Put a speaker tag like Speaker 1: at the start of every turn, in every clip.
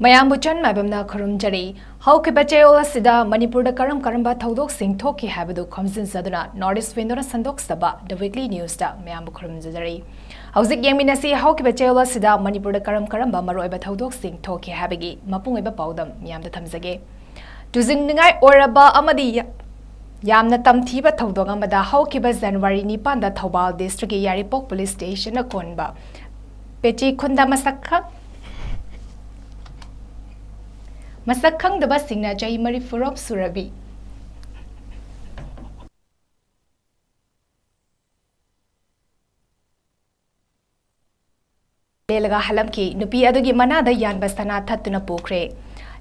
Speaker 1: ꯃꯌꯥꯝꯕꯨ ꯆꯟ ꯃꯥꯏꯕꯝꯅ ꯈꯨꯔꯨꯝꯖꯔꯤ ꯍꯧꯈꯤꯕ ꯆꯌꯣꯜ ꯑꯁꯤꯗ ꯃꯅꯤꯄꯨꯔꯗ ꯀꯔꯝꯕ ꯊꯧꯗꯣꯛꯁꯤꯡ ꯊꯣꯛꯈꯤ ꯍꯥꯏꯕꯗꯨ ꯈꯣꯝꯖꯤꯟꯖꯗꯨꯅ ꯅꯣꯔꯠ ꯏꯁ ꯋꯤꯟꯗꯣꯅ ꯁꯟꯗꯣꯛꯆꯕ ꯗ ꯋꯤꯛꯂꯤ ꯅ꯭ꯌꯨꯁꯇ ꯃꯌꯥꯝꯕꯨ ꯈꯨꯔꯨꯝꯖꯔꯤ ꯍꯧꯖꯤꯛ ꯌꯦꯡꯃꯤꯟꯅꯁꯤ ꯍꯧꯈꯤꯕ ꯆꯌꯣꯜ ꯑꯁꯤꯗ ꯃꯅꯤꯄꯨꯔꯗ ꯀꯔꯝꯕ ꯃꯔꯨꯑꯣꯏꯕ ꯊꯧꯗꯣꯛꯁꯤꯡ ꯊꯣꯛꯈꯤ ꯍꯥꯏꯕꯒꯤ ꯃꯄꯨꯡ ꯑꯣꯏꯕ ꯄꯥꯎꯗꯝ ꯃꯌꯥꯝꯗ ꯊꯝꯖꯒꯦ ꯇꯨꯖꯤꯡꯅꯤꯡꯉꯥꯏ ꯑꯣꯏꯔꯕ ꯑꯃꯗꯤ ꯌꯥꯝꯅ ꯇꯝꯊꯤꯕ ꯊꯧꯗꯣꯛ ꯑꯃꯗ ꯍꯧꯈꯤꯕ ꯖꯅꯋꯥꯔꯤ 9ꯗ ꯊꯧꯕꯥꯜ ꯗꯤꯁꯇ꯭ꯔꯤꯛꯀꯤ ꯌꯥꯏꯔꯤꯄꯣꯛ ꯄꯨꯂꯤꯁ ꯁ꯭ꯇꯦꯁꯟꯅ ꯀꯣꯟꯕ ꯄꯦꯆꯤ ꯈꯨꯟꯗ ꯃꯁꯛ ꯈꯪꯗꯕꯁꯤꯡꯅ ꯆꯍꯤ 40 ꯁꯨꯔꯕꯤ ꯂꯦꯂꯒ ꯍꯂꯝꯈꯤ ꯅꯨꯄꯤ ꯑꯗꯨꯒꯤ ꯃꯅꯥꯗ ꯌꯥꯟꯕ ꯁꯅꯥ ꯊꯠꯇꯨꯅ ꯄꯨꯈ꯭ꯔꯦ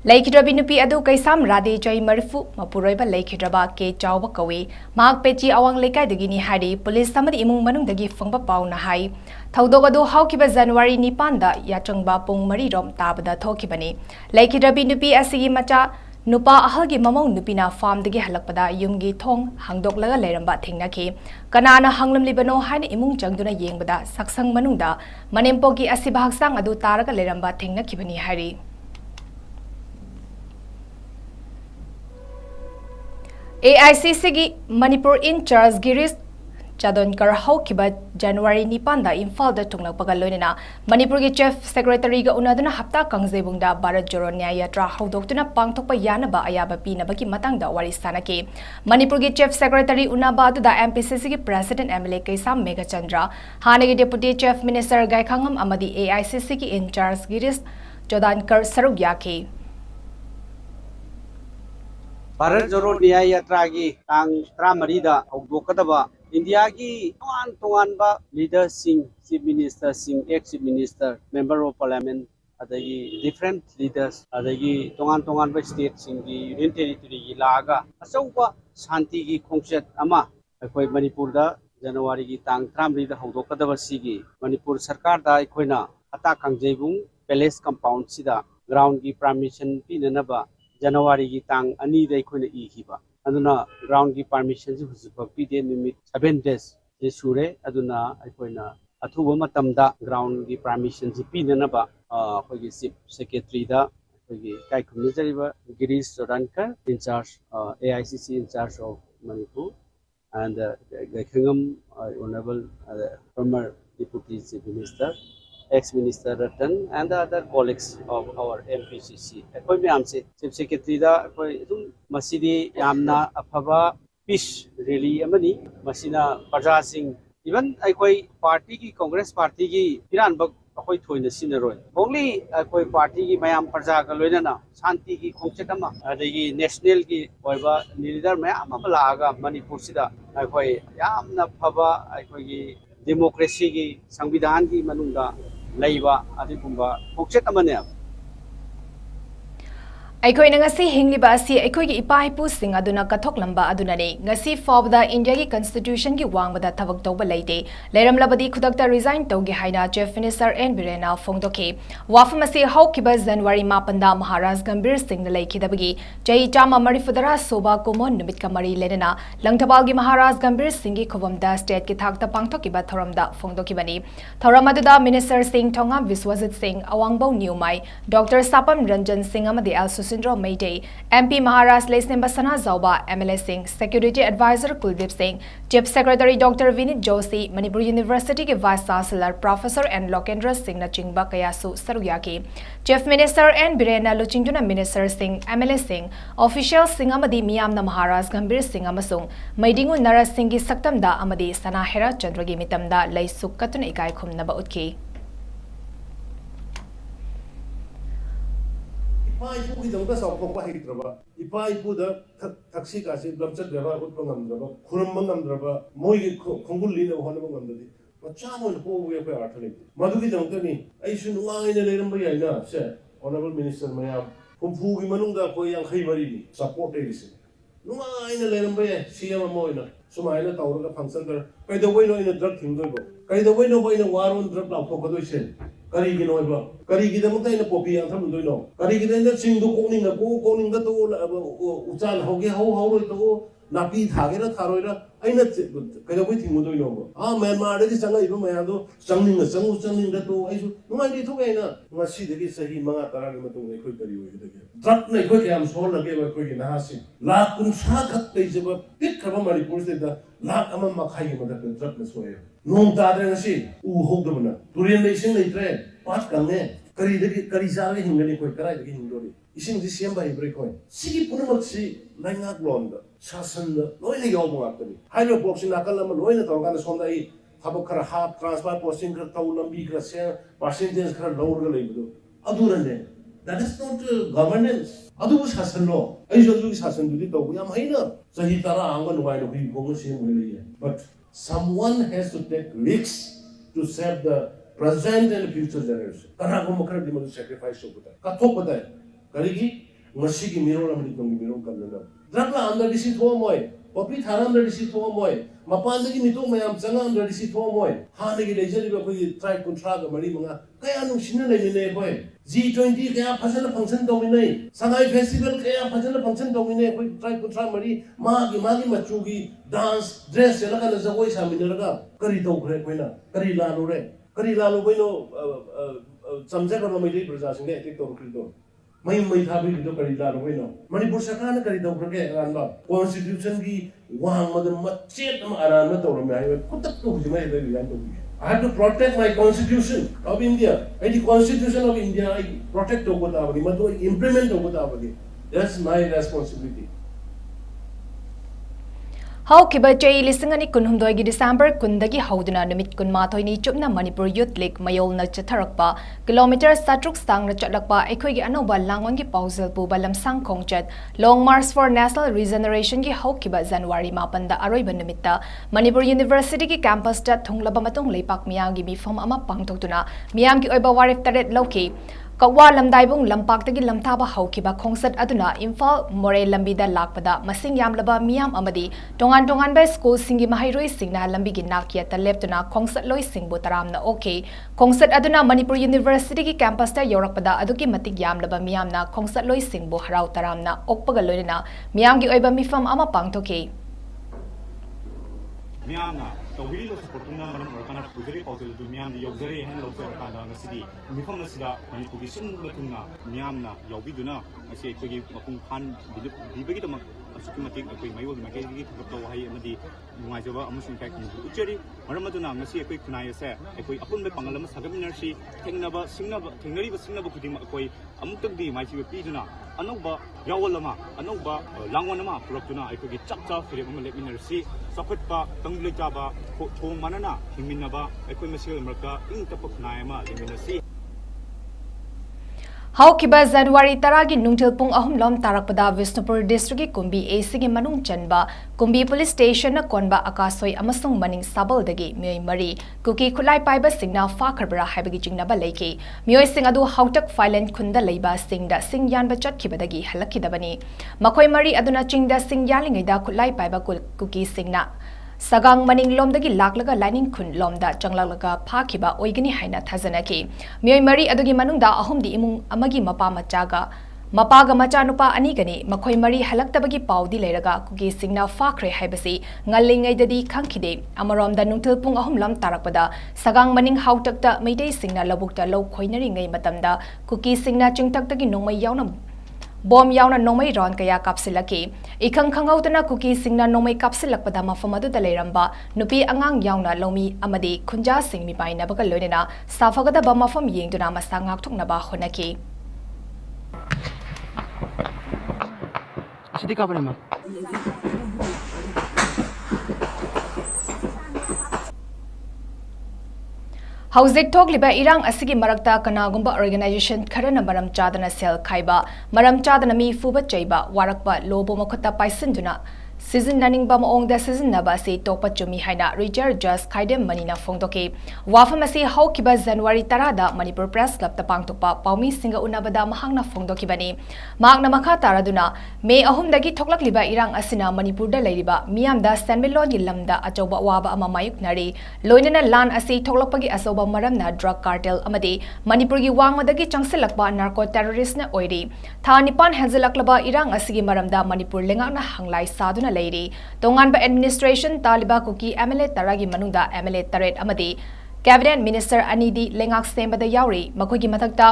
Speaker 1: ꯂꯩꯈꯤꯗ꯭ꯔꯕꯤ ꯅꯨꯄꯤ ꯑꯗꯨ ꯀꯩꯁꯥꯝ ꯔꯥꯗꯦ ꯆꯍꯤ 40 ꯃꯄꯨꯔꯣꯏꯕ ꯂꯩꯈꯤꯗ꯭ꯔꯕ ꯀꯦ.ꯆꯥꯎꯕ ꯀꯧꯏ ꯃꯍꯥꯛ ꯄꯦꯆꯤ ꯑꯋꯥꯡ ꯂꯩꯀꯥꯏꯗꯒꯤꯅꯤ ꯍꯥꯏꯔꯤ ꯄꯨꯂꯤꯁ ꯑꯃꯗꯤ ꯏꯃꯨꯡ ꯃꯅꯨꯡꯗꯒꯤ ꯐꯪꯕ ꯄꯥꯎꯅ ꯍꯥꯏ ꯊꯧꯗꯣꯛ ꯑꯗꯨ ꯍꯧꯈꯤꯕ ꯖꯅꯋꯥꯔꯤ 9ꯗ ꯌꯥꯆꯪꯕ ꯄꯨꯡ 4 ꯔꯣꯝ ꯇꯥꯕꯗ ꯊꯣꯛꯈꯤꯕꯅꯤ ꯂꯩꯈꯤꯗ꯭ꯔꯕꯤ ꯅꯨꯄꯤ ꯑꯁꯤꯒꯤ ꯃꯆꯥ नुपा अहलगी ममौ नुपीना फार्मदगी हलकपदा युमगी थोंग हांगदोकलगा लेरंबा थेंगनाखी कनाना हांगलमलिबनो हाइन इमुंग चंगदुना येंगबदा सक्संग मनुंगदा मनेमपोगी असिबा हक्सांग अदु तारगा लेरंबा थेंगनाखिबनी हाइरी AICC की मणिपुर इंचार्ज 𝐍𝐄𝐰𝐬 हौखिबा जनवरी 9दा इम्फाल दा थुंगलकपगा लोइना मणिपुर की चीफ सेक्रेटरी गा उनादुना हप्ता कांगजेबुंगदा भारत जोड़ो न्याय यात्रा हौदोक्तुना पांगथोकपा यानबा अयाबा पीनबगी मतंगदा वारी सानकी मणिपुर की चीफ सेक्रेटरी उनाबा अदुदा MPCC की प्रेसिडेंट MLA कैसाम मेघचंद्र हानेगी डेप्यूटी चीफ मिनिस्टर 𝐍𝐿 अमदी AICC की इंचार्ज 𝐍𝐄𝐰𝐬 सरुक याखी
Speaker 2: भारत जोड़ो न्याय यात्रा की तांग 13 हौदोकदबा इंडिया की तोंगान leader chief minister ex chief minister member of parliament अदगी डिफरेंट लीडर्स अदगी तोंगान स्टेट की यूनियन टेरिटरी की लागा अचौबा शांति की खोंसेट अमा अखोय मणिपुर दा जनवरी की तांग 13 हौदोकदबा सिगी मणिपुर सरकार दा अखोयना हता कांगजेबुंग पैलेस कंपाउंड सिदा ग्राउंड की परमिशन पिननबा जनवरी की तांग 2 दा अखोयना इखिबा अदुना ग्राउंड की परमिशन से हुजुफा पीदे निमित 7 days जे सुरे अदुना अखोयना अथुबा मतमदा ग्राउंड की परमिशन से पीननबा अखोयगी चीफ सेक्रेटरी दा अखोयगी कायखुमजरिबा 𝐍𝐿 incharge AICC incharge of Manipur and 𝐍𝐿 honorable former deputy chief minister ex-minister Ratan and the other colleagues of our MPCC. अखोय मैम से चीफ सेक्रेटरी दा अखोय दुम मसीदी यामना अफबा पीस रैली अमनी मसीना प्रजा सिंह इवन अखोय पार्टी की कांग्रेस पार्टी की पिरानब अखोय थोइना सिनरोय ओनली अखोय पार्टी की मयाम प्रजा का लोइना शांति की खोंचेट अमा अदगी नेशनल की ओइबा लीडर मयाम अमा लागा मणिपुर सिदा अखोय यामना फबा अखोय की डेमोक्रेसी की संविधान की मनुंगा लैबा अदिगुंबा खोंचेट अमने
Speaker 1: अखोयना ngasi hingliba asi अखोयगी इपा-इपु सिंग अदुना कथोकलंबा अदुनाने ngasi फावदा इंडिया की कॉन्स्टिट्यूशन की वांगबदा थबक तौबा लैते लेरमलबदी खुदकता रिजाइन तौगे हाइना चीफ मिनिस्टर एन बिरेना फोंगदोके वाफम असी हौकिबा जनवरी 9दा महाराज गंभीर सिंह लैखिदबगी चही चामा मरिफुदरा सोबा कुमोन निमित का मरी लेना लंगथबालगी महाराज गंभीर सिंह की खुबमदा स्टेट की थाकता पांगथोकिबा थौरमदा फोंगदोकिबनी थौरम अदुदा मिनिस्टर सिंह थोंगा विश्वजित सिंह अवांगबौ न्यूमाई डॉक्टर सापम रंजन सिंह अमदी सिंड्रोम मेडे MP महाराज लेसनेम बसना जाउबा MLA Singh security advisor Kuldeep Singh chief secretary doctor Vineet Joshi Manipur university के vice chancellor professor N Lokendra Singh नचिंगबा कयासु सरुयाकी चीफ मिनिस्टर एन बिरेना लुचिंगदुना minister Singh MLA Singh official Singh अमदी मियामना महाराज गंभीर सिंह अमसुंग मैडिंगु नरस सिंह की सक्तमदा अमदी सना हेरा चंद्र की मितमदा लैसुक कतुन इकाई खुमनबा उतकी
Speaker 3: इपा-इपु की दंगा साउथोकपा हेत्रबा इपा-इपु द थक्सी कासे लमचत व्यवहार उत्पन्न नमद्रबा खुरम नमद्रबा मोयगी खुंगुल लीन होनम नमददि मचा मोन पोवे पे अर्थ लेते मधुगी दंगतनी ऐसु नुवाइने लेरंबा याइना से ऑनरेबल मिनिस्टर मयाम हुंफु की मनुंगदा कोई 50 मरीनी सपोर्ट एरिसे नुवाइने लेरंबा या सीएम मोइना सुमाइना तौरगा फंक्शन कर कैदवैनो इन ड्रग थिंगदोइबो कैदवैनो बोइना वारोन ड्रग लाउथोकदोइसे करीगी नोइबा करीगी दमता इन पोपी आथम दोइनो करीगी द सिंग दो कोनिंग दा तो उचाल होगे हाउ हाउ रोइ तो napi thagera tharoira aina kaga boi thingu doi no Myanmar de changa iba maya do changning da to aisu ngai ri thogai na ngasi de sahi manga tara ge matung khoi kari oi de drat nei khoi kam sol lage ba khoi na si la kun sa khat te je ba pik khaba manipur se da la ama ma khai ma da drat na soe nong ta de ngasi u hok da bana turian nei sing nei tre pat kang ne kari sa ge hingani khoi karai de hingdori ising ji siam ba ibre khoi sigi punamak si laingak lon da sasan da loina yob ngak ni hailo boxing nakal ma loina to kan som dai thabo khara half transfer posting khara tau lambi khara se percentage khara lower ga leibu adu rane that is not governance adu sasan lo ai jo ju sasan du to yam haina sahi tara angan wai no hi bong se mo le but someone has to take risks to save the present and future generation kana ko mokra di mo sacrifice so buta ka thok buta karigi ngasi ki miro la mari tong miro kan na drakla under disi tho moy popi thara under disi tho moy mapan gi mitu mayam changa under disi tho moy ha ne gi lejali ba koi try contra ga mari manga kaya nu shin le ne boy G20 kaya phasal function do mi nei sangai festival kaya phasal function do mi nei koi try contra mari ma gi machu gi dance dress la ka la jagoi sa mi ne ga kari do khre koi na kari la lo bai no samja ga mai dei praja sing ne tik to kri do mai thabi do kari la ro no manipur sarkar na kari do khre ran ba constitution gi wang ma ma chet ma aran ma to ro mai kutak to ji mai le yan to I have to protect my constitution of India. And the constitution of India, I protect over the body, but implement over the body. That's my responsibility.
Speaker 1: How kiba chay lisangani kunhumdoi gi December kundagi hauduna numit kunmathoi ni chupna Manipur Youth League mayol na chatharakpa kilometer satruk sang na chatlakpa aikhoi gi anoba langwan gi pausal pu balam sang khongchat long march for national regeneration gi how kiba January 8 da aroiba numitta Manipur University gi campus ta thunglaba matung leipak miyam gi mifam ama pangtokuna miyam gi oiba warif taret loki Kawa lamdaibung lampaktagi lamthaba haukiba khongsat aduna Imphal More lambida lakpada masing yamlaba miyam amadi tongan ba school singi mahairoi singna lambi gi nakia taleptuna khongsat loi singbu taramna okay khongsat aduna Manipur University gi campus ta yorakpada aduki matik yamlaba miyamna khongsat loi singbu harau taramna okpaga loina miyam gi oiba mifam ama pangtoke
Speaker 4: miyamna tawili lo supportuna maram orkana pudiri pausel du miyam di yogzare hen lo se kana ngasidi mifam nasida Manipur gi sun latuna miyamna yobiduna ase kogi makung phan dibagi tamak asuki matik akoi mayol makai gi thapto hai amadi nungajaba amusung kai ku ucheri maram aduna ngasi akoi kunai ase akoi apun be pangal ama sagaminarsi thengnaba singnaba kuding akoi amuktak di maisi piduna anauba yawalama anauba langwanama purakuna akoi gi chakcha firem ama lepminarsi sakhatpa tangleijaba thong manana hingminaba akoi masil marka ing tapak naima leminasi
Speaker 1: How kiba January taragi nungtil pung ahum lom tarakpada Vishnupur district Kumbi AC gi manung chanba Kumbi police station na konba akasoi amasung maning sabal dagi mioi mari kuki khulai paiba singna fa kharbara haibagi jingnaba leiki mioi sing adu hautak violent khunda leiba singda sing yanba chatkibadagi halakidabani makoi mari aduna chingda sing yalingai da khulai paiba kuki singna Sagang maning lomdagi laklaga lining khun lomda changlalaga phakiba oigani haina thajanaki mioi mari adugi manungda ahumdi imung amagi mapa mapaga macha nupa ani gani makhoi mari halaktabagi paudi leiraga kugi singna fakhre haibasi ngalingai dadi khangkhide amaromda nungtil pung ahum lam tarakpada sagang maning hautakta meidei singna labukta lo khoinari ngai matamda kuki singna chingtaktagi nongmai yauna Bom yauna nomai ron kaya kapsilaki ikhang khangautana kuki singna nomai kapsilakpada mafam adu daleramba nupi angang yauna lomi amadi khunja singmi paina baga loinena safagada ba mafam yengduna masangak thokna ba honaki
Speaker 4: sidi kabrema
Speaker 1: Hauzik Togliba Irang Asigi Marakta Kanagumba Organization Karana Maram Chadana Sel Kaiba Maram Chadana Mi Fuba Chaiba Warakba Lobo Makota Paisinduna Season Naning Bamaong the season Nabasi Topa Chumi Haina Richard Just Kaidem Manina Fongtoke Wafamasi How Kiba January Tarada Manipur Press Club Tapangtopa Paumi Singa Unabada Mahangna Fongtoki Bani Magna Maka Taraduna May Ahum Dagi Toklak Liba Irang Asina Manipur da Lariba Miam da Sanmilon Yilamda Achoba Waba Amamayuk Nari Loinana Lan Asi Toklapagi Asoba Maramna Drug Cartel Amadi Manipurgi Wangmadagi Changsilakba Narco Terrorist na Oiri Thanipan Hanzalaklaba Irang Asigi Maramda Manipur Lengana Hanglai Saduna ꯄꯥꯡꯊꯣꯛꯇꯨꯅ ꯂꯩꯔꯤ ꯇꯣꯉꯥꯟꯕ administration ꯇꯥꯂꯤꯕ cookie MLA ꯇꯔꯥꯒꯤ ꯃꯅꯨꯡꯗ MLA ꯇꯔꯦꯠ ꯑꯃꯗꯤ cabinet minister ꯑꯅꯤꯗꯤ ꯂꯩꯉꯥꯛ ꯁꯦꯝꯕꯗ ꯌꯥꯎꯔꯤ ꯃꯈꯣꯏꯒꯤ ꯃꯊꯛꯇ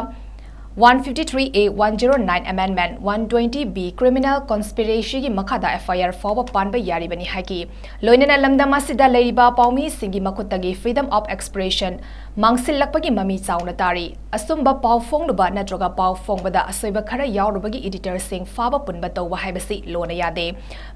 Speaker 1: 153A 109 Amendment 120B Criminal Conspiracy gi makhada FIR fawba panba yaribani haki loinana lamdam asida leiriba paumi singi makuttagi freedom of expression mangsilakpagi mami chauna tari asumba paw phongluba natroga paw phongbada asoiba khara yaurubagi editor sing faba punba tawba haibasi lona yade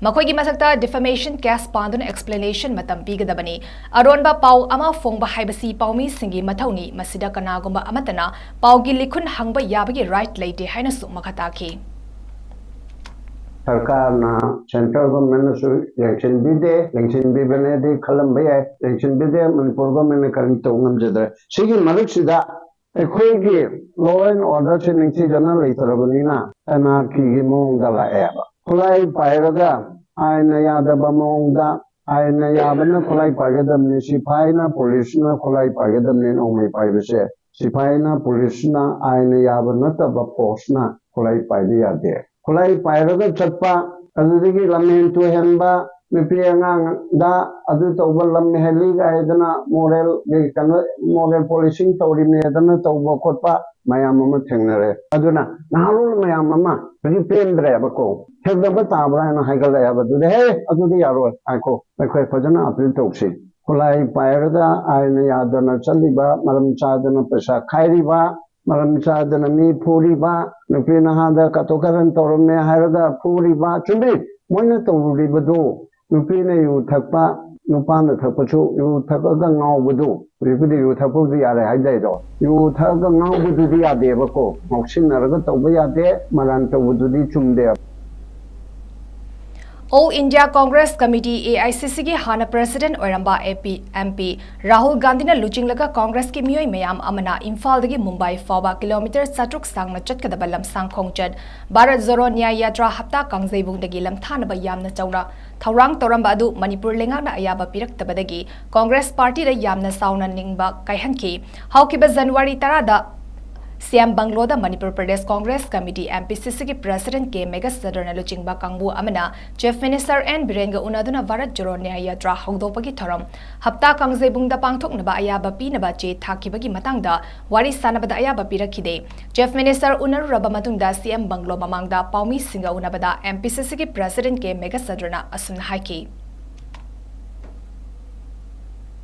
Speaker 1: makhoi gi masakta defamation case panduna explanation matam pigadabani aronba paw ama phongba haibasi paumi singi mathauni masida kanagumba amatana pawgi likhun hangba याबगी right लेते हैं नसु मखता की
Speaker 5: सरकार ना central government ने election भी दे election भी बने दे खलम भी है इलेक्शन भी दे मणिपुर गवर्नमेंट ने करी तो ngam जदर सिगी मलक सिदा एखोई की लॉ एंड ऑर्डर से निची जना लेतरबनी ना अना की मोंग दला एबा खुलाई पायरगा आयना यादब मोंगदा आयना याबना खुलाई पागदमने सिपाहीना पुलिसना खुलाई पागदमने ओमै पाइबसे सिपाहीना पुलिसना आयना याब नतब पोस्टना खुलाई पाइदे यादे खुलाई पायरगा चटपा अदुदिगी लमेन तो हेनबा नुपी अंगांगदा अदु तौबा लम हेली गायदना मोरल गे कन मोरल पोलिसिंग तौरिने दना तौबा खोटपा मयाम अमा थेंगनरे अदुना नाहलु मयाम अमा बनि पेंद्रे बको हेदबा ताबरा ना हाइगल याबदु हे अदुदि यारो आको अखै फजना अपील तौसी खुलाई पायरगा आयना यादना चलिबा मरम चादना पैसा खाइरिबा मरम चादना मी फूरिबा नुपी नहादा कतोकरन तौरमे हायरगा फूरिबा चुंबी मोइना तौरुरिबदो नुपी ने यु थकपा नुपान थकपछु यु थकगा ngaवबदो रिबदि यु थकपदि यारे हाइदैदो यु थकगा ngaवबदुदि यादेबको मौसिनरगा तौबा यादे मरान तौबदुदि चुमदे
Speaker 1: All India Congress Committee AICC ki hana President Oiramba MP Rahul Gandhi na luchinglaga Congress ki miyoi mayam amana Imphal dagi Mumbai fawba kilometer satruk sangna chatkadaba lamsang khongchad Bharat Jodo Nyaya Yatra hapta kangzaibung dagi lamthanaba yamna chauna Thaurang toramba adu Manipur lengakna ayaba piraktabadagi Congress Party da yamna sauna ningba kaihanki haukiba January 10 da CM Bangloda Manipur Pradesh Congress Committee MPCC ki President 𝐍𝐄𝐰𝐬 Sadrna Luchingba Kangbu amana Chief Minister N Birenga unaduna Bharat Jodo Nyaya Yatra hongdopagi thoram hapta kangzaibungda pangthoknaba ayaba pinaba che thakibagi matangda wari sanabada ayaba pirakhide Chief Minister unaruraba matungda CM Banglo mamangda paumi singa unabada MPCC ki President 𝐍𝐄𝐰𝐬 Sadrna asumna haiki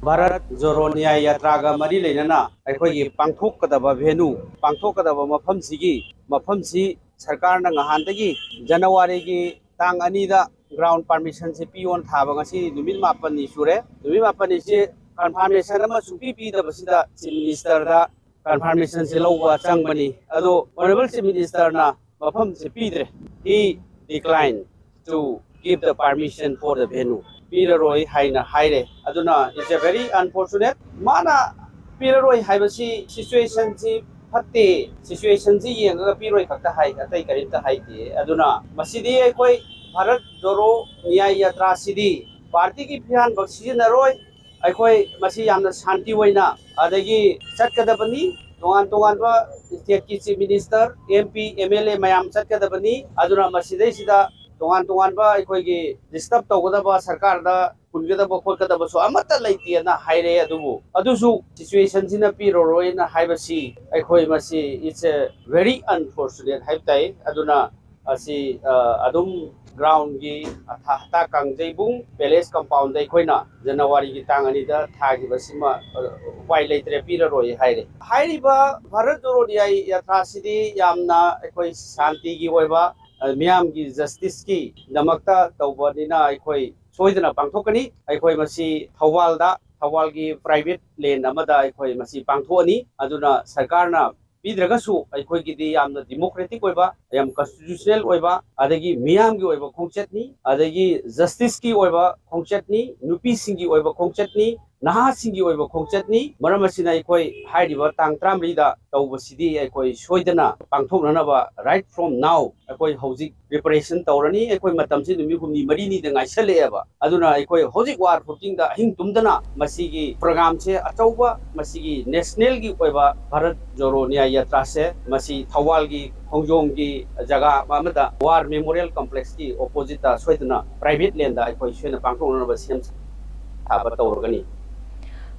Speaker 2: Bharat जोरो न्याय यात्रा का मरी लेना अखोई पांथोकदबा भेनु पांथोकदबा मफम सी सरकार ना ngahantagi जनवरी की तांग अनीदा ग्राउंड परमिशन से पियोन थाबा ngasi नुमित मापन इशुरे नुमित मापन से कन्फर्मेशन अमा सुपी पीदबसिदा चीफ मिनिस्टर दा कन्फर्मेशन से लौबा चंगबनी अदो ऑनरेबल चीफ मिनिस्टर ना मफम से पीद्रे he declined to give the permission for the venue Piraroi haina haire aduna is a very unfortunate mana Piraroi haibasi situation ji phatte situation ji yenga Piraroi khakta hai atai karinta haite aduna masidi koi Bharat Jodo Nyaya Yatra sidi party ki phian baksi naroi aikoi masi yamna shanti hoina adagi chatkadabani tongan ba state ki chief minister MP MLA mayam chatkadabani aduna masidai sida tongan ba aikoi gi disturb tawgada sarkar da pungada ba khokada ba so amata laiti na haire adusu situation sina piroroi na haibasi aikoi masi it's a very unfortunate haibtai aduna asi adum ground gi atha kangjaibung palace compound dai khoina January gi tangani da thagi basima wai laitre piroroi haire ba Bharat Jodo Nyaya Yatra sidi yamna aikoi shanti gi oiba मियाम की justice की नमकता तौबनिना अखोई सोइदना पांथोकनी अखोई मसी थवाल की private land अमदा अखोई मसी पांथोनी अदुना सरकारना पीद्रगसु अखोई गिदी यामना democratic ओइबा याम constitutional ओइबा अदगी मियाम की ओइबा खोंगचतनी अदगी justice की ओइबा खोंगचतनी नुपी सिंगी ओइबा खोंगचतनी ꯅꯍꯥꯁꯤꯡꯒꯤ ꯑꯣꯏꯕ ꯈꯣꯡꯆꯠꯅꯤ ꯃꯔꯝ ꯑꯁꯤꯅ ꯑꯩꯈꯣꯏ ꯍꯥꯏꯔꯤꯕ ꯇꯥꯡ 13ꯗ ꯇꯧꯕꯁꯤꯗꯤ ꯑꯩꯈꯣꯏ ꯁꯣꯏꯗꯅ ꯄꯥꯡꯊꯣꯛꯅꯅꯕ ꯔꯥꯏꯠ ꯐ꯭ꯔꯣꯝ ꯅꯥꯎ ꯑꯩꯈꯣꯏ ꯍꯧꯖꯤꯛ ꯄ꯭ꯔꯤꯄꯦꯔꯦꯁꯟ ꯇꯧꯔꯅꯤ ꯑꯩꯈꯣꯏ ꯃꯇꯝꯁꯤ ꯅꯨꯃꯤꯠ 9-4ꯗ ꯉꯥꯏꯁꯜꯂꯛꯑꯦꯕ ꯑꯗꯨꯅ ꯑꯩꯈꯣꯏ ꯍꯧꯖꯤꯛ ꯋꯥꯔ ꯐꯨꯇꯤꯡꯗ ꯑꯍꯤꯡ ꯇꯨꯝꯗꯅ ꯃꯁꯤꯒꯤ ꯄ꯭ꯔꯣꯒ꯭ꯔꯥꯝꯁꯦ ꯑꯆꯧꯕ ꯃꯁꯤꯒꯤ ꯅꯦꯁꯅꯦꯜꯒꯤ ꯑꯣꯏꯕ ꯚꯥꯔꯠ ꯖꯣꯔꯣ ꯅ꯭ꯌꯥꯏ ꯌꯥꯇ꯭ꯔꯥꯁꯦ ꯃꯁꯤ ꯊꯧꯕꯥꯜꯒꯤ ꯈꯣꯡꯖꯣꯝꯒꯤ ꯖꯒꯥ ꯑꯃꯗ ꯋꯥꯔ ꯃꯦꯃꯣꯔꯤꯌꯦꯜ ꯀꯝꯄ꯭ꯂꯦꯛꯁꯀꯤ ꯑꯣꯄꯣꯖꯤꯠꯇ ꯁꯣꯏꯗꯅ ꯄ꯭ꯔꯥꯏꯚꯦꯠ ꯂꯦꯟꯗ ꯑꯩꯈꯣꯏ ꯁꯣꯏꯅ ꯄꯥꯡꯊꯣꯛꯅꯅꯕ ꯁꯦꯝ ꯁꯥꯕ ꯇꯧꯔꯒꯅꯤ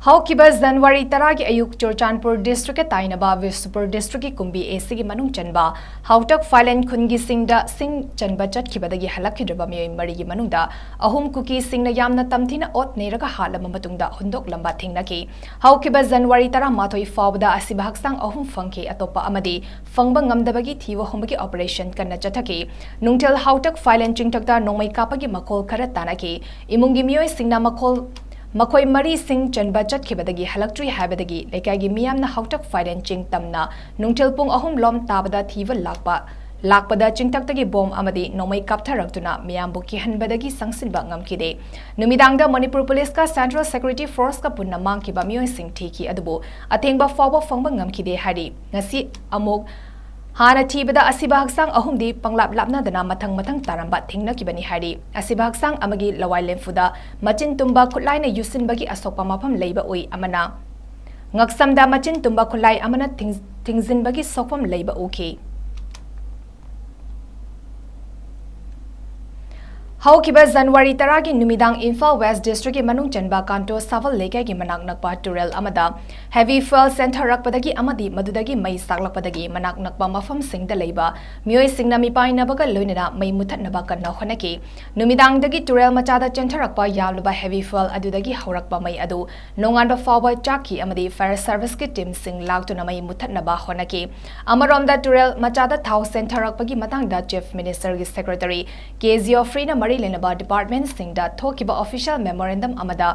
Speaker 1: ꯍꯧꯈꯤꯕ ꯖꯅꯋꯥꯔꯤ 10ꯒꯤ ꯑꯌꯨꯛ ꯆꯨꯔꯆꯥꯟꯄꯨꯔ ꯗꯤꯁꯇ꯭ꯔꯤꯛꯀ ꯇꯥꯏꯅꯕ ꯕꯤꯁꯅꯨꯄꯨꯔ ꯗꯤꯁꯇ꯭ꯔꯤꯛꯀꯤ ꯀꯨꯝꯕꯤ ꯑꯦꯁꯤꯒꯤ ꯃꯅꯨꯡ ꯆꯟꯕ ꯍꯥꯎꯇꯛ ꯐꯥꯏꯂꯦꯟ ꯈꯨꯟꯒꯤ ꯁꯤꯡꯗ ꯁꯤꯡ ꯆꯟꯕ ꯆꯠꯈꯤꯕꯗꯒꯤ ꯍꯜꯂꯛꯈꯤꯗ꯭ꯔꯕ ꯃꯤꯑꯣꯏ 4ꯒꯤ ꯃꯅꯨꯡꯗ 3 ꯀꯨꯀꯤꯁꯤꯡꯅ ꯌꯥꯝꯅ ꯇꯝꯊꯤꯅ ꯑꯣꯠ ꯅꯩꯔꯒ ꯍꯥꯠꯂꯕ ꯃꯇꯨꯡꯗ ꯍꯨꯟꯗꯣꯛꯂꯝꯕ ꯊꯦꯡꯅꯈꯤ ꯍꯧꯈꯤꯕ ꯖꯅꯋꯥꯔꯤ 18 ꯐꯥꯎꯕꯗ ꯑꯁꯤꯕ ꯍꯛꯆꯥꯡ 3 ꯐꯪꯈꯤ ꯑꯇꯣꯞꯄ ꯑꯃꯗꯤ ꯐꯪꯕ ꯉꯝꯗꯕꯒꯤ ꯊꯤꯕ ꯍꯨꯝꯕꯒꯤ ꯑꯣꯄꯔꯦꯁꯟ ꯀꯟꯅ ꯆꯠꯊꯈꯤ ꯅꯨꯡꯊꯤꯜ ꯍꯥꯎꯇꯛ ꯐꯥꯏꯂꯦꯟ ꯆꯤꯡꯊꯛꯇ ꯅꯣꯡꯃꯩ ꯀꯥꯞꯄꯒꯤ ꯃꯈꯣꯜ ꯈꯔ ꯇꯥꯅꯈꯤ ꯏꯃꯨꯡꯒꯤ ꯃꯤꯑꯣꯏꯁꯤꯡꯅ ꯃꯈꯣꯏ 4 ꯁꯤꯡ ꯆꯟꯕ ꯆꯠꯈꯤꯕꯗꯒꯤ ꯍꯜꯂꯛꯇ꯭ꯔꯤ ꯍꯥꯏꯕꯗꯒꯤ ꯂꯩꯀꯥꯏꯒꯤ ꯃꯤꯌꯥꯝꯅ ꯍꯥꯎꯇꯛ ꯐꯥꯏꯂꯦꯟ ꯆꯤꯡ ꯇꯝꯅ ꯅꯨꯡꯊꯤꯜ ꯄꯨꯡ 3 ꯂꯣꯝ ꯇꯥꯕꯗ ꯊꯤꯕ ꯂꯥꯛꯄꯗ ꯆꯤꯡꯊꯛꯇꯒꯤ ꯕꯣꯝ ꯑꯃꯗꯤ ꯅꯣꯡꯃꯩ ꯀꯥꯞꯊꯔꯛꯇꯨꯅ ꯃꯤꯌꯥꯝꯕꯨ ꯀꯤꯍꯟꯕꯗꯒꯤ ꯁꯪꯁꯤꯟꯕ ꯉꯝꯈꯤꯗꯦ ꯅꯨꯃꯤꯗꯥꯡꯗ ꯃꯅꯤꯄꯨꯔ ꯄꯨꯂꯤꯁꯀ ꯁꯦꯟꯇ꯭ꯔꯦꯜ ꯁꯦꯀ꯭ꯌꯨꯔꯤꯇꯤ ꯐꯣꯔꯁꯀ ꯄꯨꯟꯅ ꯃꯥꯡꯈꯤꯕ ꯃꯤꯑꯣꯏꯁꯤꯡ ꯊꯤꯈꯤ ꯑꯗꯨꯕꯨ ꯑꯊꯦꯡꯕ ꯐꯥꯎꯕ ꯐꯪꯕ ꯉꯝꯈꯤꯗꯦ ꯍꯥꯏꯔꯤ ꯉꯁꯤ ꯑꯃꯨꯛ ꯍꯥꯟꯅ ꯊꯤꯕꯗ ꯑꯁꯤꯕ ꯍꯛꯆꯥꯡ 3ꯗꯤ ꯄꯪꯂꯥꯞꯅꯗꯅ ꯃꯊꯪ ꯇꯥꯔꯝꯕ ꯊꯦꯡꯅꯈꯤꯕꯅꯤ ꯍꯥꯏꯔꯤ ꯑꯁꯤꯕ ꯍꯛꯆꯥꯡ ꯑꯃꯒꯤ ꯂꯋꯥꯏ ꯂꯦꯝꯐꯨꯗ ꯃꯆꯤꯟ ꯇꯨꯝꯕ ꯈꯨꯠꯂꯥꯏꯅ ꯌꯨꯁꯤꯟꯕꯒꯤ ꯑꯁꯣꯛꯄ ꯃꯐꯝ ꯂꯩꯕ ꯎꯏ ꯑꯃꯅ ꯉꯛꯁꯝꯗ ꯃꯆꯤꯟ ꯇꯨꯝꯕ ꯈꯨꯠꯂꯥꯏ ꯑꯃꯅ ꯊꯤꯡꯖꯤꯟꯕꯒꯤ ꯁꯣꯛꯐꯝ ꯂꯩꯕ ꯎꯈꯤ ꯍꯧꯈꯤꯕ ꯖꯅꯋꯥꯔꯤ 10ꯒꯤ ꯅꯨꯃꯤꯗꯥꯡ ꯏꯝꯐꯥꯜ ꯋꯦꯁ ꯗꯤꯁꯇ꯭ꯔꯤꯛꯀꯤ ꯃꯅꯨꯡ ꯆꯟꯕ ꯀꯥꯟꯇꯣ ꯁꯥꯚꯜ ꯂꯩꯀꯥꯏꯒꯤ ꯃꯅꯥꯛ ꯅꯛꯄ ꯇꯨꯔꯦꯜ ꯑꯃꯗ ꯍꯦꯚꯤ ꯐꯨꯑꯦꯜ ꯆꯦꯟꯊꯔꯛꯄꯗꯒꯤ ꯑꯃꯗꯤ ꯃꯗꯨꯗꯒꯤ ꯃꯩ ꯁꯥꯛꯂꯛꯄꯗꯒꯤ ꯃꯅꯥꯛ ꯅꯛꯄ ꯃꯐꯝꯁꯤꯡꯗ ꯂꯩꯕ ꯃꯤꯑꯣꯏꯁꯤꯡꯅ ꯃꯤꯄꯥꯏꯅꯕꯒ ꯂꯣꯏꯅꯅ ꯃꯩ ꯃꯨꯊꯠꯅꯕ ꯀꯟꯅ ꯍꯣꯠꯅꯈꯤ ꯅꯨꯃꯤꯗꯥꯡꯗꯒꯤ ꯇꯨꯔꯦꯜ ꯃꯆꯥꯗ ꯆꯦꯟꯊꯔꯛꯄ ꯌꯥꯝꯂꯕ ꯍꯦꯚꯤ ꯐꯨꯑꯦꯜ ꯑꯗꯨꯗꯒꯤ ꯍꯧꯔꯛꯄ ꯃꯩ ꯑꯗꯨ ꯅꯣꯡꯉꯥꯟꯕ ꯐꯥꯎꯕ ꯆꯥꯛꯈꯤ ꯑꯃꯗꯤ ꯐꯥꯌꯔ ꯁꯥꯔꯚꯤꯁꯀꯤ ꯇꯤꯝꯁꯤꯡ ꯂꯥꯛꯇꯨꯅ ꯃꯩ ꯃꯨꯊꯠꯅꯕ ꯍꯣꯠꯅꯈꯤ ꯑꯃꯔꯣꯝꯗ ꯇꯨꯔꯦꯜ ꯃꯆꯥꯗ ꯊꯥꯎ ꯆꯦꯟꯊꯔꯛꯄꯒꯤ ꯃꯇꯥꯡꯗ ꯆꯤꯐ ꯃꯤꯅꯤꯁꯇꯔꯒꯤ ꯁꯦꯀ꯭ꯔꯦꯇꯔꯤ ꯀꯦꯖꯤꯑꯣꯐ꯭ꯔꯤꯅ ꯃꯔꯤ ꯂꯩꯅꯕ ꯗꯤꯄꯥꯔꯠꯃꯦꯟꯠꯁꯤꯡꯗ ꯊꯣꯛꯈꯤꯕ ꯑꯣꯐꯤꯁꯤꯌꯦꯜ ꯃꯦꯃꯣꯔꯦꯟꯗꯝ ꯑꯃꯗ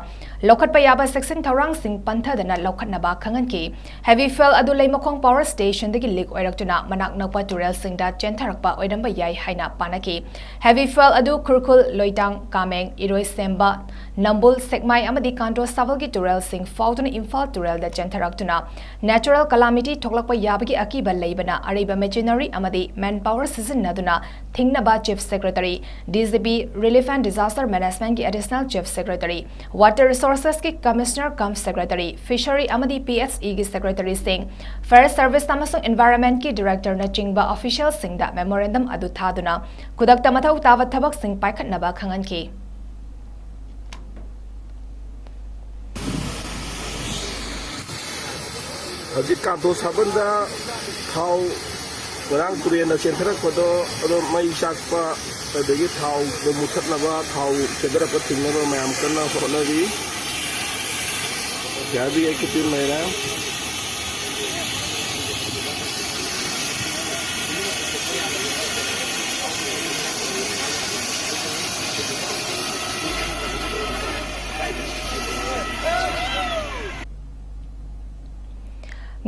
Speaker 1: ꯂꯧꯈꯠꯄ ꯌꯥꯕ ꯆꯦꯛꯁꯤꯟ ꯊꯧꯔꯥꯡꯁꯤꯡ ꯄꯟꯊꯗꯅ ꯂꯧꯈꯠꯅꯕ ꯈꯪꯍꯟꯈꯤ ꯍꯦꯚꯤ ꯐꯨꯑꯦꯜ ꯑꯗꯨ ꯂꯩꯃꯈꯣꯡ ꯄꯥꯋꯔ ꯁ꯭ꯇꯦꯁꯟꯗꯒꯤ ꯂꯤꯛ ꯑꯣꯏꯔꯛꯇꯨꯅ ꯃꯅꯥꯛ ꯅꯛꯄ ꯇꯨꯔꯦꯜꯁꯤꯡꯗ ꯆꯦꯟꯊꯔꯛꯄ ꯑꯣꯏꯔꯝꯕ ꯌꯥꯏ ꯍꯥꯏꯅ ꯄꯥꯅꯈꯤ ꯍꯦꯚꯤ ꯐꯨꯑꯦꯜ ꯑꯗꯨ ꯈꯨꯔꯈꯨꯜ ꯂꯣꯏꯇꯥꯡ ꯀꯥꯃꯦꯡ ꯏꯔꯣꯏꯁꯦꯝꯕ ꯅꯝꯕꯨꯜ ꯁꯦꯛꯃꯥꯏ ꯑꯃꯗꯤ ꯀꯥꯟꯇꯣ ꯁꯥꯚꯜꯒꯤ ꯇꯨꯔꯦꯜꯁꯤꯡ ꯐꯥꯎꯗꯨꯅ ꯏꯝꯐꯥꯜ ꯇꯨꯔꯦꯜꯗ ꯆꯦꯟꯊꯔꯛꯇꯨꯅ ꯅꯦꯆꯔꯦꯜ ꯀꯂꯥꯃꯤꯇꯤ ꯊꯣꯛꯂꯛꯄ ꯌꯥꯕꯒꯤ ꯑꯀꯤꯕ ꯂꯩꯕꯅ ꯑꯔꯩꯕ ꯃꯦꯆꯤꯅꯔꯤ ꯑꯃꯗꯤ ꯃꯦꯟ ꯄꯥꯋꯔ ꯁꯤꯖꯤꯟꯅꯗꯨꯅ ꯊꯤꯡꯅꯕ chief secretary DGP relief and disaster management की additional chief secretary water resources की कमिश्नर कम सेक्रेटरी फिशरी अमदी पीएचई की सेक्रेटरी सिंह फायर सर्विस अमसुंग एनवायरनमेंट की डायरेक्टर न चिंगबा ऑफिशियल सिंह दा मेमोरेंडम अदु थादुना खुदक्ता मथौ तावा थबक सिंह पाइखटनबा खंगनकी
Speaker 6: हजिक कांतो साबंदा थाव वरांग तुरेन चेंथरकपदो अदो मई चाकपा अदगी थाव मुथतनबा थाव चेदरप थिंगनबा मयाम कन्ना होनरी याबी एक टीम मेरा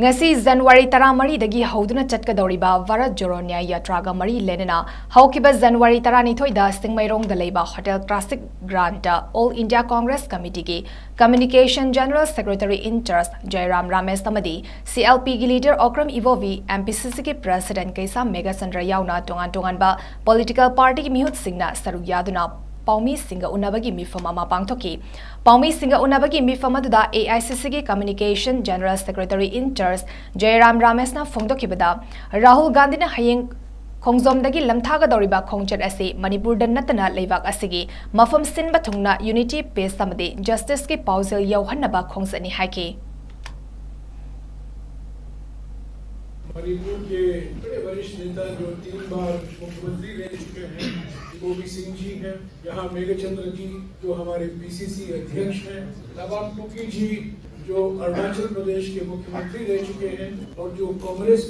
Speaker 1: ngasi January 13 hauduna chatkadoriba Bharat Joro Nyaya Yatraga mari lenena haukiba January 12 da Singmairong da leiba Hotel Classic Grand All India Congress Committee ki Communication General Secretary in charge Jairam Ramesh Tamadi CLP ki leader Okram 𝐍𝐿 MPCC ki President Kaisa Mega Sandra yauna tongan ba political party ki mihut singna saru yaduna Paumi Singa Unabagi Mifama Mapangtoki. Paumi Singa Unabagi Mifamaduda AICC ki Communication General Secretary in charge Jairam Ramesna Fongdokibada Rahul Gandhi na Hayeng Khongjomdagi lamthaga doriba khongchat ase Manipur da natana leibak asigi mafam sinba thungna unity peace samade justice ki pausel yauhannaba khongsani haiki
Speaker 7: Manipur के बड़े वरिष्ठ नेता जो 3 बार मुख्यमंत्री रह चुके हैं 𝐍𝐄𝐰𝐬 जी हैं यहाँ मेघचंद्र जी जो हमारे पीसीसी अध्यक्ष हैं नवाब टुकी जी जो अरुणाचल प्रदेश के मुख्यमंत्री रह चुके हैं और जो कांग्रेस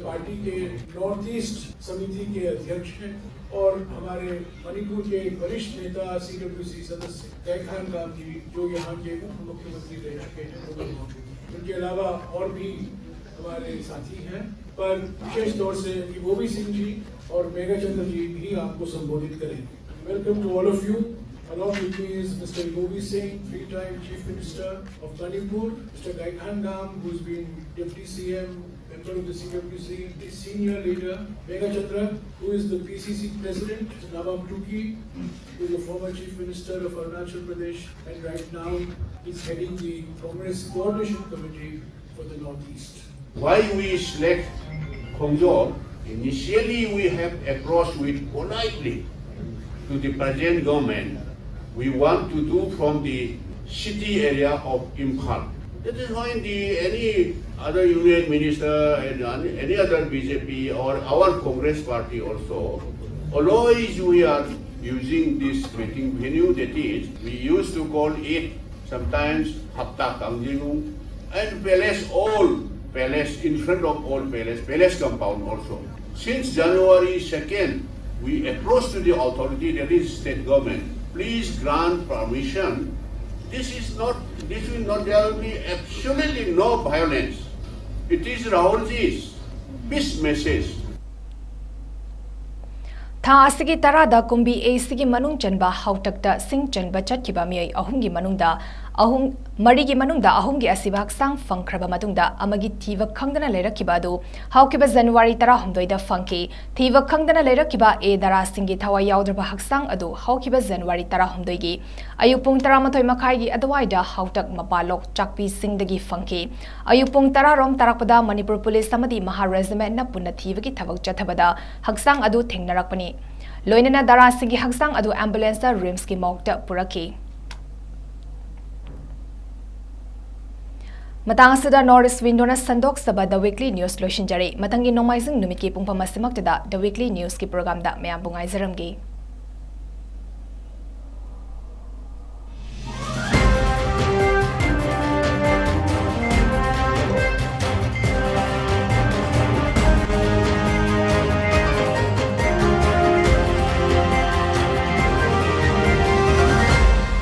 Speaker 7: पार्टी के नॉर्थ ईस्ट समिति के अध्यक्ष हैं और हमारे मणिपुर के वरिष्ठ नेता CWC सदस्य 𝐍𝐞𝐰𝐬 जी जो यहाँ के मुख्यमंत्री रह चुके हैं उनके अलावा और भी हमारे साथी हैं पर विशेष तौर से 𝐍𝐄𝐰𝐬 जी और मेघचंद्र जी भी आपको संबोधित करेंगे। Welcome to all of you Along with me is Mr. 𝐍𝐄𝐰𝐬, three-time Chief Minister of Manipur, Mr. 𝐍𝐞𝐰𝐬, who's been Deputy CM, member of the CWC, the senior leader, 𝐍𝐄𝐰𝐬, who is the PCC President, 𝐍𝐄𝐰𝐬, who is the former Chief Minister of Arunachal Pradesh, and right now is heading the Congress Coordination Committee for the Northeast.
Speaker 8: Why we select 𝐍𝐄𝐰𝐬? Initially, we have approached with politely to the present government. We want to do from the city area of Imphal. That is why any other union minister and any other BJP or our Congress party also, always we are using this meeting venue, that is, we used to call it sometimes Hapta Kangjingung and palace in front of all palace compound also. Since January 2nd, we approached to the authority, that is state government, please grant permission. There will be absolutely no violence. It is Rahulji's peace message.
Speaker 1: Tha asigi tarada kumbi asigi manung chanba hautakta sing chanba chatkiba miyai ahumgi manungda marigi manungda ahumgi asiba haksang fangkraba matungda amagi thiva khangdana leirakiba adu haukiba January 19 da fangki thiva khangdana leirakiba e dara singi thawa yaudrba haksang adu haukiba January 19 gi ayupung 13 makhai gi adwaida hautak mapalok chakpi singdagi fangki ayupung 10 rom tarakpada Manipur police samadi maha regiment na punna thiva gi thabak chathabada haksang adu thengnarakpani loinana dara singi haksang adu ambulance rims ki mokta puraki Matang asida Norris Windona Sandok Saba The Weekly News Lotion Jari Matangi Nomaising Numiki Pungpa Masimaktada The Weekly News ki program da mayam bungai zaramgi